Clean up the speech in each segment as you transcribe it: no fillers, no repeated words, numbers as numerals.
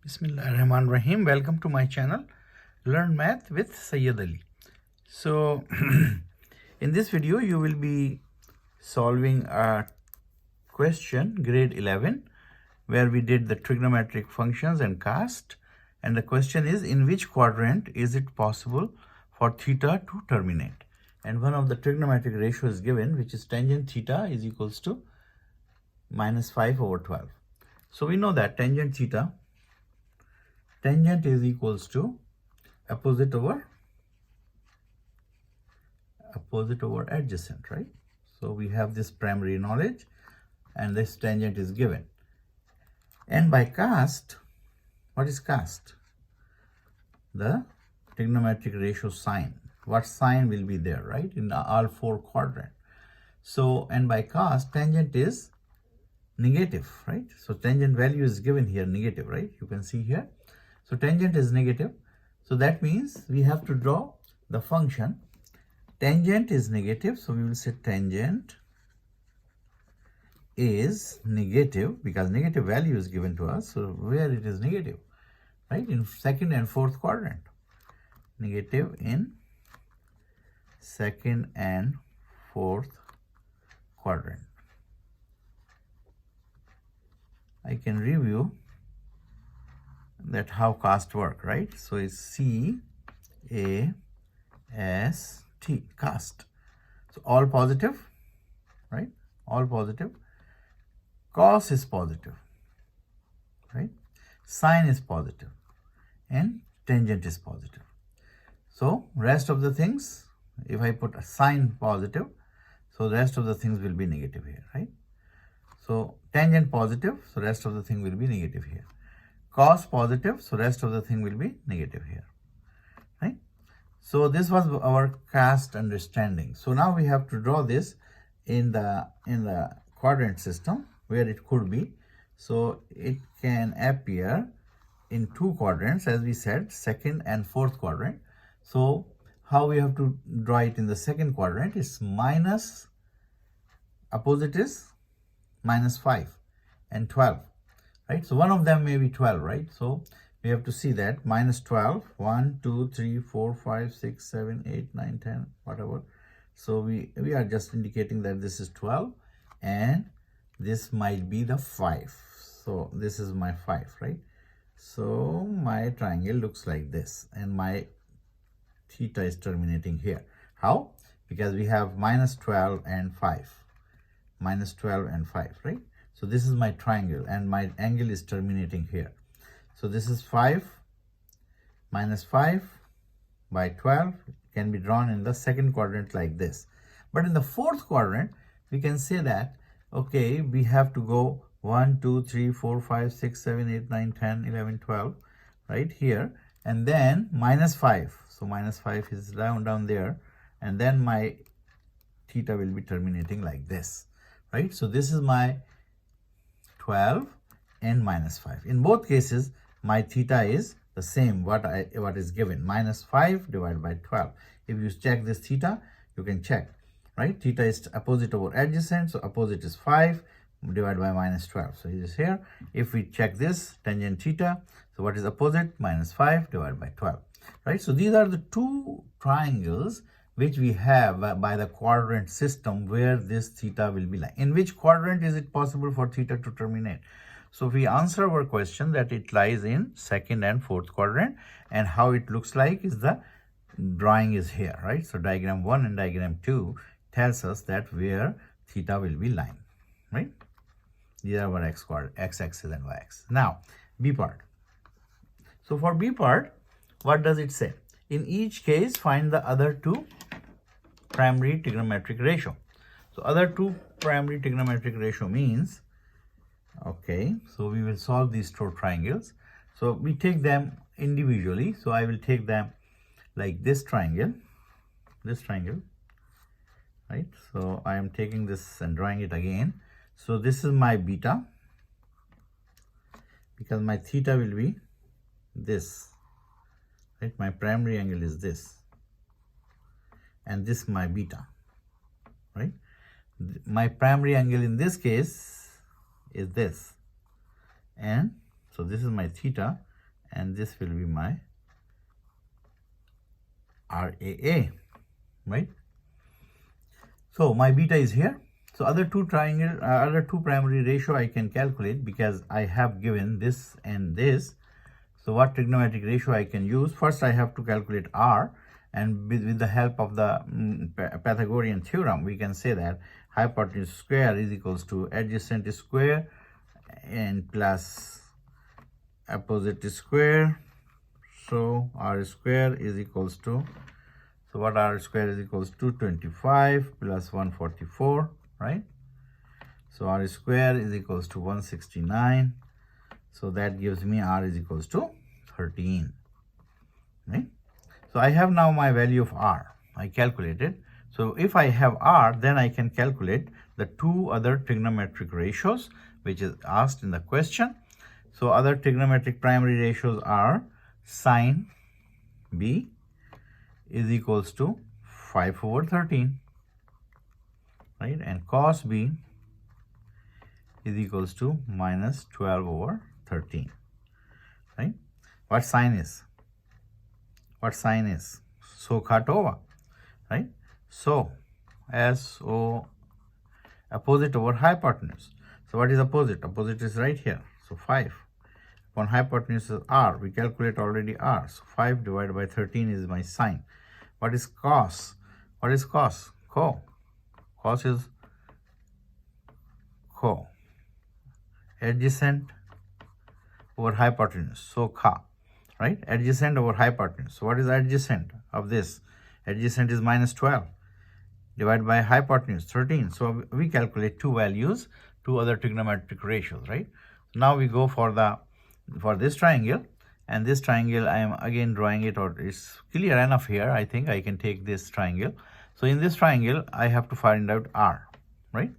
Bismillahirrahmanirrahim. Welcome to my channel, Learn Math with Sayyid Ali. So, in this video, you will be solving a question, grade 11, where we did the trigonometric functions and cast. And the question is, in which quadrant is it possible for theta to terminate? And one of the trigonometric ratio is given, which is tangent theta is equals to minus 5 over 12. So, we know that tangent is equals to opposite over adjacent, right? So we have this primary knowledge and this tangent is given. And by cast, what is cast? The trigonometric ratio sign. What sign will be there, right? In all four quadrants. So, and by cast, tangent is negative, right? So tangent value is given here, negative, right? You can see here. So tangent is negative. So that means we have to draw the function. Tangent is negative. So we will say tangent is negative because negative value is given to us. So where it is negative, right? In second and fourth quadrant. Negative in second and fourth quadrant. I can review that how cast work, right? So it's C-A-S-T, cast. So all positive, right? All positive. Cos is positive, right? Sine is positive and tangent is positive. So rest of the things, if I put a sine positive, so the rest of the things will be negative here, right? So tangent positive, so rest of the thing will be negative here. Cos positive, so rest of the thing will be negative here, right? So this was our cast understanding. So now we have to draw this in the quadrant system where it could be. So it can appear in two quadrants, as we said, second and fourth quadrant. So how we have to draw it in the second quadrant is minus, opposite is minus 5 and 12. Right, so one of them may be 12, right? So we have to see that minus 12, 1, 2, 3, 4, 5, 6, 7, 8, 9, 10, whatever. So we are just indicating that this is 12 and this might be the 5. So this is my 5, right? So my triangle looks like this and my theta is terminating here. How? Because we have minus 12 and 5. Minus 12 and 5, right? So this is my triangle and my angle is terminating here. So this is 5 minus 5 by 12 can be drawn in the second quadrant like this. But in the fourth quadrant, we can say that, okay, we have to go 1, 2, 3, 4, 5, 6, 7, 8, 9, 10, 11, 12, right here. And then minus 5. So minus 5 is down there. And then my theta will be terminating like this, right? So this is my 12 and minus 5. In both cases, my theta is the same, what is given, minus 5 divided by 12. If you check this theta, you can check, right? Theta is opposite over adjacent, so opposite is 5 divided by minus 12. So it is here. If we check this, tangent theta, so what is opposite? Minus 5 divided by 12, right? So these are the two triangles which we have by the quadrant system where this theta will be lying. In which quadrant is it possible for theta to terminate? So we answer our question that it lies in second and fourth quadrant, and how it looks like is the drawing is here, right? So diagram 1 and diagram 2 tells us that where theta will be lying, right? These are our x-axis and y-axis. Now, B part. So for B part, what does it say? In each case, find the other two primary trigonometric ratio. So other two primary trigonometric ratio means, okay, so we will solve these two triangles. So we take them individually. So I will take them like this triangle, right? So I am taking this and drawing it again. So this is my beta because my theta will be this, right? My primary angle is this. And this is my beta, right? My primary angle in this case is this. And so this is my theta and this will be my RAA, right? So my beta is here. So other two primary ratio I can calculate because I have given this and this. So what trigonometric ratio I can use? First I have to calculate R, and with the help of the Pythagorean theorem, we can say that hypotenuse square is equals to adjacent square and plus opposite square. So R square is equals to, so what R square is equals to 25 plus 144, right? So R square is equals to 169. So that gives me R is equals to 13, right? So I have now my value of R. I calculated. So if I have R, then I can calculate the two other trigonometric ratios which is asked in the question. So other trigonometric primary ratios are sine B is equals to 5 over 13, right? And cos B is equals to minus 12 over 13, right? What sine is? What sine is? So cut over, right? So SO, opposite over hypotenuse. So what is opposite? Opposite is right here. So 5 upon hypotenuse is R. We calculate already R. So 5 divided by 13 is my sine. What is cos? What is cos? Co. Cos is co. Adjacent over hypotenuse. So ka. Right? Adjacent over hypotenuse. So what is adjacent of this? Adjacent is minus 12 divided by hypotenuse 13. So we calculate two values, two other trigonometric ratios, right? Now we go for this triangle, and this triangle I am again drawing it out. It's clear enough here. I think I can take this triangle. So in this triangle I have to find out R, right?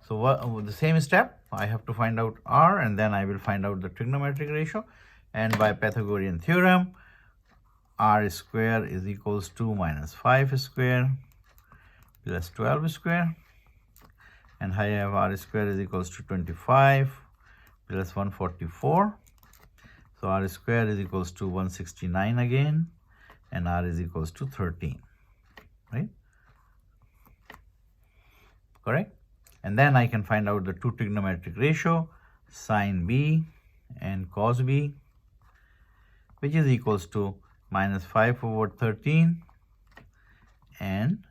So the same step, I have to find out R, and then I will find out the trigonometric ratio. And by Pythagorean theorem, R square is equals to minus 5 square plus 12 square. And I have R square is equals to 25 plus 144. So R square is equals to 169 again. And R is equals to 13. Right? Correct? And then I can find out the two trigonometric ratio, sine B and cos B, which is equals to minus 5 over 13 and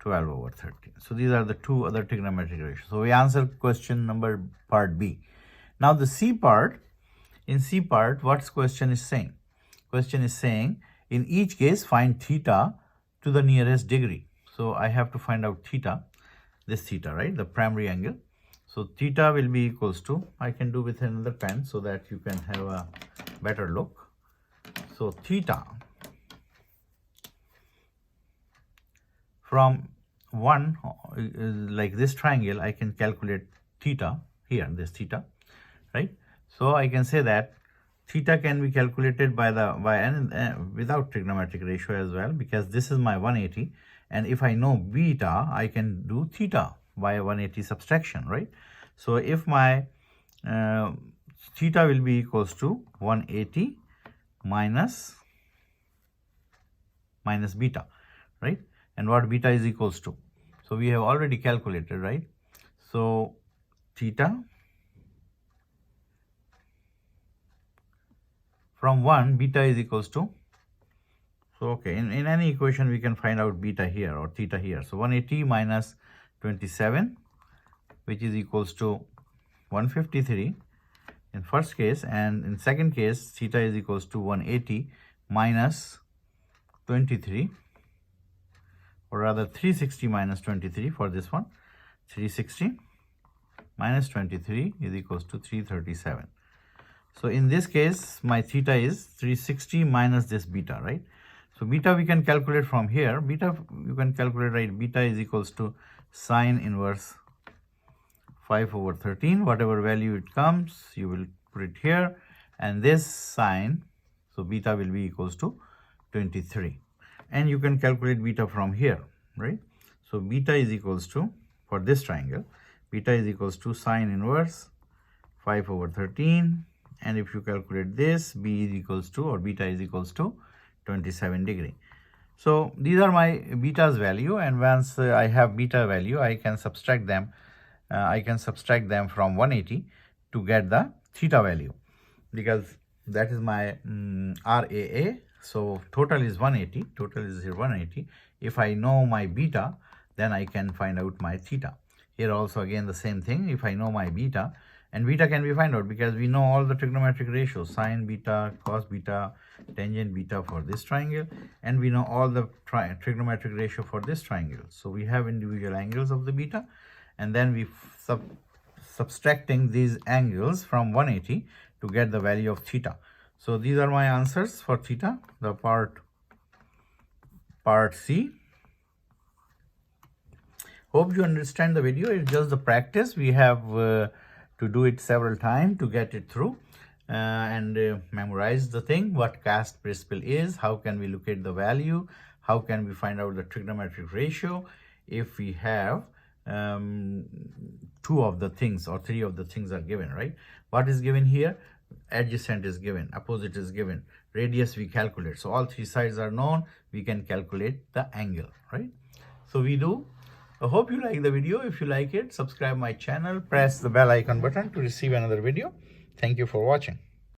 12 over 13. So these are the two other trigonometric ratios. So we answer question number part B. Now the C part, in C part, what's question is saying? Question is saying, in each case, find theta to the nearest degree. So I have to find out theta, this theta, right? The primary angle. So theta will be equals to, I can do with another pen so that you can have a better look. So theta from 1, like this triangle, I can calculate theta here, this theta, right? So I can say that theta can be calculated without trigonometric ratio as well, because this is my 180, and if I know beta, I can do theta by 180 subtraction, right? So if my theta will be equals to 180 minus beta, right? And what beta is equals to? So we have already calculated, right? So theta from 1, beta is equals to, so okay, in any equation we can find out beta here or theta here. So 180 minus 27, which is equals to 153 in first case, and in second case theta is equals to 180 minus 23, or rather 360 minus 23 for this one. 360 minus 23 is equals to 337. So in this case my theta is 360 minus this beta, right? So beta we can calculate from here. Beta you can calculate, right? Beta is equals to sine inverse 5 over 13. Whatever value it comes, you will put it here, and this sine, so beta will be equals to 23. And you can calculate beta from here, right? So beta is equals to, for this triangle, beta is equals to sine inverse 5 over 13 and if you calculate this, b is equals to, or beta is equals to 27 degree. So these are my beta's value, and once I have beta value, I can subtract them. From 180 to get the theta value, because that is my RAA. So total is 180. Total is here 180. If I know my beta, then I can find out my theta. Here also again the same thing. If I know my beta, and beta can be found out because we know all the trigonometric ratios, sine beta, cos beta, tangent beta for this triangle, and we know all the trigonometric ratio for this triangle. So we have individual angles of the beta, and then we subtracting these angles from 180 to get the value of theta. So these are my answers for theta, the part C. Hope you understand the video. It's just the practice. We have to do it several times to get it through and memorize the thing, what cast principle is, how can we locate the value, how can we find out the trigonometric ratio if we have two of the things or three of the things are given, right? What is given here? Adjacent is given, opposite is given, radius we calculate. So all three sides are known, we can calculate the angle, right? So we do. I hope you like the video. If you like it, subscribe my channel, press the bell icon button to receive another video. Thank you for watching.